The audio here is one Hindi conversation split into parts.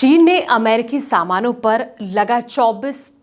चीन ने अमेरिकी सामानों पर लगा 24%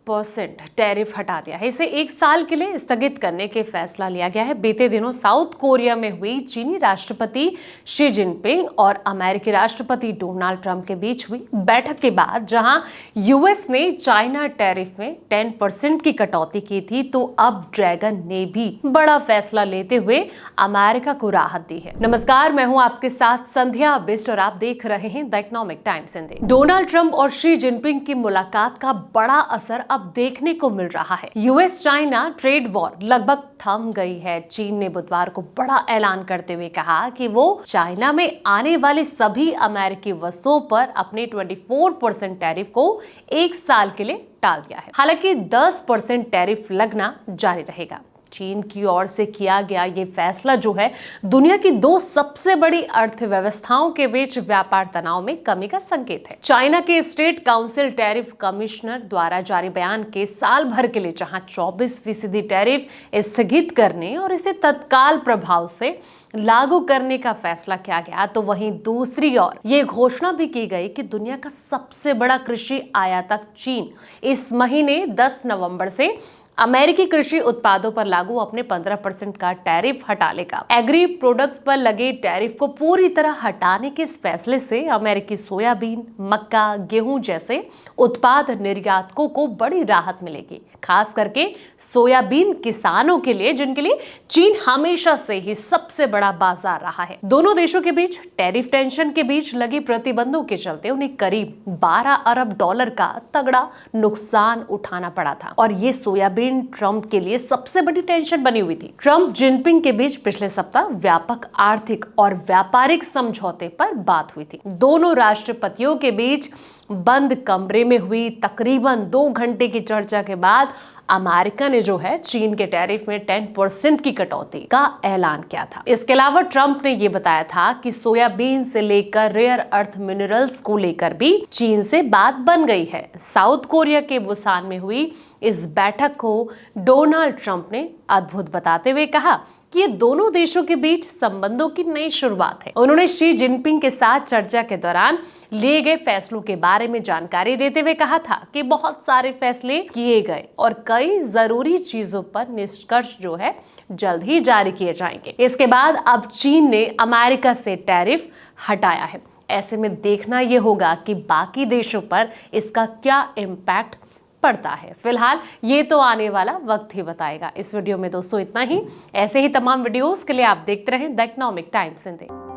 टैरिफ हटा दिया है। इसे एक साल के लिए स्थगित करने के फैसला लिया गया है। बीते दिनों साउथ कोरिया में हुई चीनी राष्ट्रपति शी जिनपिंग और अमेरिकी राष्ट्रपति डोनाल्ड ट्रंप के बीच हुई बैठक के बाद जहां यूएस ने चाइना टैरिफ में 10% की कटौती की थी, तो अब ड्रैगन ने भी बड़ा फैसला लेते हुए अमेरिका को राहत दी है। नमस्कार, मैं हूं आपके साथ संध्या बिस्ट और आप देख रहे हैं the economic times Hindi. Donald Trump और शी जिनपिंग की मुलाकात का बड़ा असर अब देखने को मिल रहा है। यूएस चाइना ट्रेड वॉर लगभग थम गई है। चीन ने बुधवार को बड़ा ऐलान करते हुए कहा कि वो चाइना में आने वाली सभी अमेरिकी वस्तुओं पर अपने 24% टैरिफ को एक साल के लिए टाल दिया है। हालांकि 10% टैरिफ लगना जारी रहेगा। चीन की ओर से किया गया ये फैसला जो है दुनिया की दो सबसे बड़ी अर्थव्यवस्थाओं के बीच व्यापार तनाव में कमी का संकेत है। चाइना के स्टेट काउंसिल टैरिफ कमिश्नर द्वारा जारी बयान के साल भर के लिए जहां 24% टैरिफ स्थगित करने और इसे तत्काल प्रभाव से लागू करने का फैसला किया गया, तो वहीं दूसरी ओर ये घोषणा भी की गई कि दुनिया का सबसे बड़ा कृषि आयातक चीन इस महीने 10 नवंबर से अमेरिकी कृषि उत्पादों पर लागू अपने 15% का टैरिफ हटा लेगा। एग्री प्रोडक्ट्स पर लगे टैरिफ को पूरी तरह हटाने के इस फैसले से अमेरिकी सोयाबीन, मक्का, गेहूं जैसे उत्पाद निर्यातकों को बड़ी राहत मिलेगी, खास करके सोयाबीन किसानों के लिए, जिनके लिए चीन हमेशा से ही सबसे बड़ा बाजार रहा है। दोनों देशों के बीच टैरिफ टेंशन के बीच लगी प्रतिबंधों के चलते उन्हें करीब 12 अरब डॉलर का तगड़ा नुकसान उठाना पड़ा था और ये सोयाबीन ट्रंप के लिए सबसे बड़ी टेंशन बनी हुई थी। ट्रंप जिनपिंग के बीच पिछले सप्ताह व्यापक आर्थिक और व्यापारिक समझौते पर बात हुई थी। दोनों राष्ट्रपतियों के बीच बंद कमरे में हुई तकरीबन 2 घंटे की चर्चा के बाद अमेरिका ने जो है चीन के टैरिफ में 10% की कटौती का ऐलान किया था। इसके अलावा ट्रंप ने यह बताया था कि सोयाबीन से लेकर रेयर अर्थ मिनरल्स को लेकर भी चीन से बात बन गई है। साउथ कोरिया के बुसान में हुई इस बैठक को डोनाल्ड ट्रंप ने अद्भुत बताते हुए कहा कि ये दोनों देशों के बीच संबंधों की नई शुरुआत है। उन्होंने शी जिनपिंग के साथ चर्चा के दौरान लिए गए फैसलों के बारे में जानकारी देते हुए कहा था कि बहुत सारे फैसले किए गए और कई जरूरी चीजों पर निष्कर्ष जो है जल्द ही जारी किए जाएंगे। इसके बाद अब चीन ने अमेरिका से टैरिफ हटाया है। ऐसे में देखना यह होगा कि बाकी देशों पर इसका क्या इम्पैक्ट पड़ता है। फिलहाल ये तो आने वाला वक्त ही बताएगा। इस वीडियो में दोस्तों इतना ही। ऐसे ही तमाम वीडियोस के लिए आप देखते रहें द इकोनॉमिक टाइम्स हिंदी।